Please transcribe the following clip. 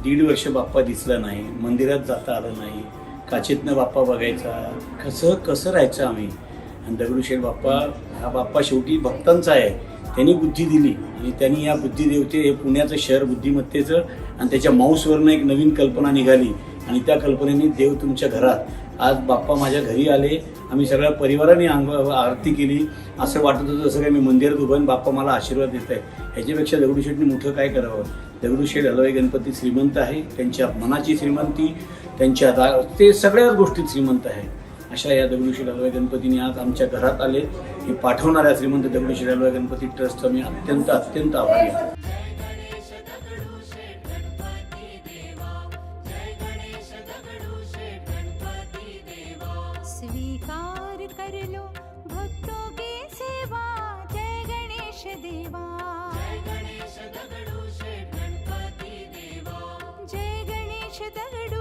1.5 वर्ष बाप्पा दिसला नाही, मंदिरात जाता आलं नाही, काचेतनं बाप्पा बघायचा, कसं कसं राहायचं आम्ही. आणि दगडूशेठ बाप्पा हा बाप्पा शेवटी भक्तांचा आहे. त्यांनी बुद्धी दिली आणि त्यांनी या बुद्धिदेवते हे पुण्याचं शहर बुद्धिमत्तेचं आणि त्याच्या माऊसवरनं एक नवीन कल्पना निघाली आणि त्या कल्पनेने देव तुमच्या घरात. आज बाप्पा माझ्या घरी आले, आम्ही सगळ्या परिवाराने आरती केली. असं वाटत होतं जसं काय मी मंदिरात उभं आणि बाप्पा मला आशीर्वाद देत आहे. ह्याच्यापेक्षा दगडूशेठने मोठं काय करावं. दगडूशेठ हलवाई गणपती श्रीमंत आहे, त्यांच्या मनाची श्रीमंती, त्यांच्या ते सगळ्याच गोष्टीत श्रीमंत आहे. अशा या दगडूशेठ हलवाई गणपतीने आज आमच्या घरात आले. हे पाठवणाऱ्या श्रीमंत दगडूशेठ हलवाई गणपती ट्रस्टचा मी अत्यंत अत्यंत आभारी आहे. स्वीकार कर लो भक्तों की सेवा, जय गणेश देवा, जय गणेश दगडूशेठ गणपती देवा, जय गणेश दगडू